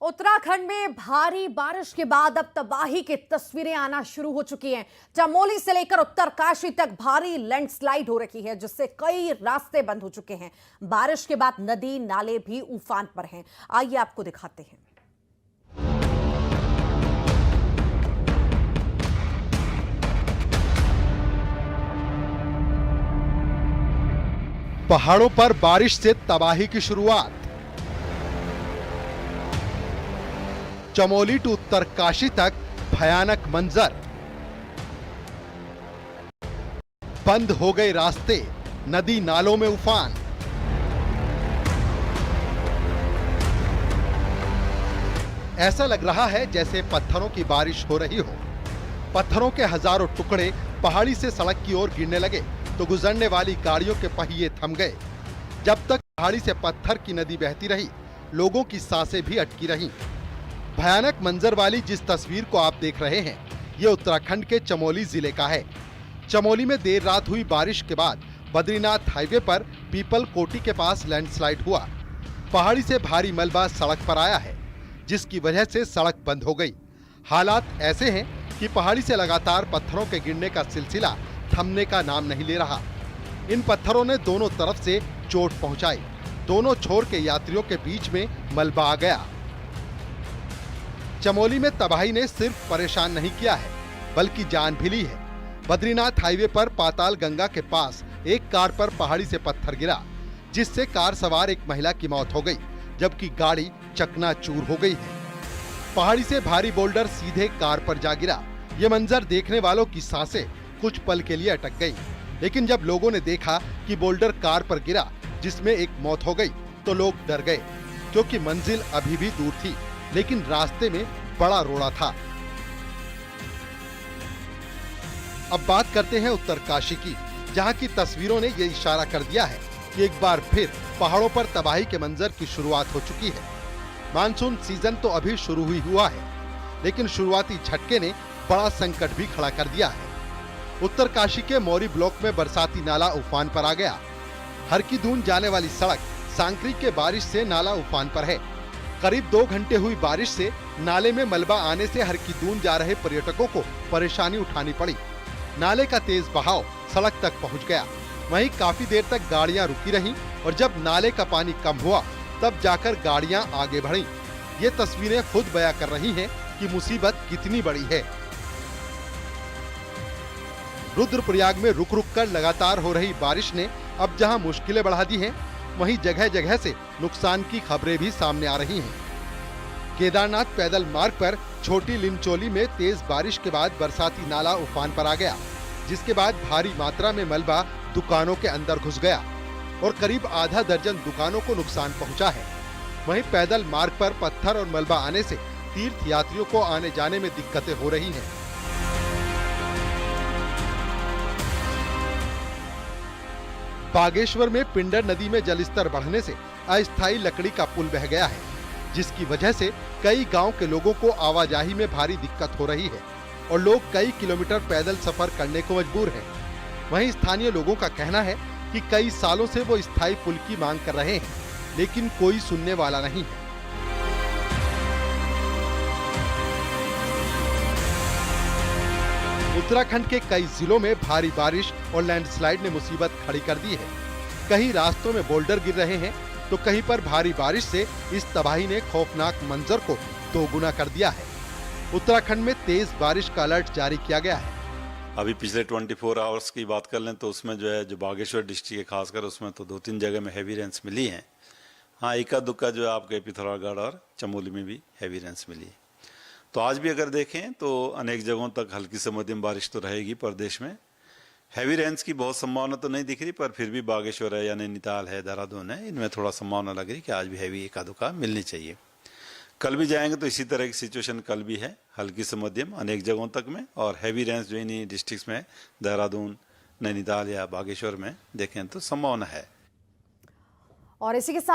उत्तराखंड में भारी बारिश के बाद अब तबाही की तस्वीरें आना शुरू हो चुकी हैं। चमोली से लेकर उत्तरकाशी तक भारी लैंडस्लाइड हो रही है, जिससे कई रास्ते बंद हो चुके हैं। बारिश के बाद नदी नाले भी उफान पर हैं। आइए आपको दिखाते हैं। पहाड़ों पर बारिश से तबाही की शुरुआत। चमोली टू उत्तरकाशी तक भयानक मंजर। बंद हो गए रास्ते, नदी नालों में उफान। ऐसा लग रहा है जैसे पत्थरों की बारिश हो रही हो। पत्थरों के हजारों टुकड़े पहाड़ी से सड़क की ओर गिरने लगे तो गुजरने वाली गाड़ियों के पहिए थम गए। जब तक पहाड़ी से पत्थर की नदी बहती रही, लोगों की सांसें भी अटकी रहीं। भयानक मंजर वाली जिस तस्वीर को आप देख रहे हैं, ये उत्तराखंड के चमोली जिले का है। चमोली में देर रात हुई बारिश के बाद बद्रीनाथ हाईवे पर पीपल कोटी के पास लैंडस्लाइड हुआ। पहाड़ी से भारी मलबा सड़क पर आया है, जिसकी वजह से सड़क बंद हो गई। हालात ऐसे हैं कि पहाड़ी से लगातार पत्थरों के गिरने का सिलसिला थमने का नाम नहीं ले रहा। इन पत्थरों ने दोनों तरफ से चोट पहुंचाई। दोनों छोर के यात्रियों के बीच में मलबा आ गया। चमोली में तबाही ने सिर्फ परेशान नहीं किया है, बल्कि जान भी ली है। बद्रीनाथ हाईवे पर पाताल गंगा के पास एक कार पर पहाड़ी से पत्थर गिरा, जिससे कार सवार एक महिला की मौत हो गई, जबकि गाड़ी चकनाचूर हो गई है। पहाड़ी से भारी बोल्डर सीधे कार पर जा गिरा। ये मंजर देखने वालों की सांसें कुछ पल के लिए अटक गई। लेकिन जब लोगों ने देखा कि बोल्डर कार पर गिरा, जिसमें एक मौत हो गई, तो लोग डर गए, क्योंकि मंजिल अभी भी दूर थी, लेकिन रास्ते में बड़ा रोड़ा था। अब बात करते हैं उत्तरकाशी की, जहां की तस्वीरों ने ये इशारा कर दिया है कि एक बार फिर पहाड़ों पर तबाही के मंजर की शुरुआत हो चुकी है। मानसून सीजन तो अभी शुरू हुआ है, लेकिन शुरुआती झटके ने बड़ा संकट भी खड़ा कर दिया है। उत्तरकाशी के मौरी ब्लॉक में बरसाती नाला उफान पर आ गया। हरकीदून जाने वाली सड़क सांकरी के बारिश से नाला उफान पर है। करीब 2 घंटे हुई बारिश से नाले में मलबा आने से हरकीदून जा रहे पर्यटकों को परेशानी उठानी पड़ी। नाले का तेज बहाव सड़क तक पहुंच गया। वहीं काफी देर तक गाड़ियां रुकी रहीं और जब नाले का पानी कम हुआ, तब जाकर गाड़ियां आगे बढ़ीं। ये तस्वीरें खुद बयां कर रही हैं कि मुसीबत कितनी बड़ी है। रुद्रप्रयाग में रुक रुक कर लगातार हो रही बारिश ने अब जहां मुश्किलें बढ़ा दी हैं, वहीं जगह जगह से नुकसान की खबरें भी सामने आ रही हैं। केदारनाथ पैदल मार्ग पर छोटी लिमचोली में तेज बारिश के बाद बरसाती नाला उफान पर आ गया, जिसके बाद भारी मात्रा में मलबा दुकानों के अंदर घुस गया और करीब आधा दर्जन दुकानों को नुकसान पहुंचा है। वहीं पैदल मार्ग पर पत्थर और मलबा आने से तीर्थ यात्रियों को आने जाने में दिक्कतें हो रही हैं। बागेश्वर में पिंडर नदी में जलस्तर बढ़ने से अस्थायी लकड़ी का पुल बह गया है, जिसकी वजह से कई गांव के लोगों को आवाजाही में भारी दिक्कत हो रही है और लोग कई किलोमीटर पैदल सफर करने को मजबूर हैं। वहीं स्थानीय लोगों का कहना है कि कई सालों से वो स्थायी पुल की मांग कर रहे हैं, लेकिन कोई सुनने वाला नहीं है। उत्तराखंड के कई जिलों में भारी बारिश और लैंडस्लाइड ने मुसीबत खड़ी कर दी है। कहीं रास्तों में बोल्डर गिर रहे हैं, तो कहीं पर भारी बारिश से इस तबाही ने खौफनाक मंजर को दोगुना कर दिया है। उत्तराखंड में तेज बारिश का अलर्ट जारी किया गया है। अभी पिछले 24 आवर्स की बात कर लें तो उसमें जो बागेश्वर डिस्ट्रिक्ट है खासकर, उसमें तो 2-3 जगह में हैवी रेंस मिली है। हाँ, इक्का दुक्का जो है आपके पिथौरागढ़ और चमोली में भी हैवी रेंस मिली है। तो आज भी अगर देखें तो अनेक जगहों तक हल्की से मध्यम बारिश तो रहेगी। प्रदेश में हैवी रेंस की बहुत संभावना तो नहीं दिख रही, पर फिर भी बागेश्वर है या नैनीताल है, देहरादून है, इनमें थोड़ा संभावना लग रही कि आज भी हैवी एका दुक्का मिलनी चाहिए। कल भी जाएंगे तो इसी तरह की सिचुएशन कल भी है, हल्की से मध्यम अनेक जगहों तक में, और हैवी रेंस जो इन्हीं डिस्ट्रिक्ट में देहरादून, नैनीताल या बागेश्वर में देखें तो संभावना है। और इसी के साथ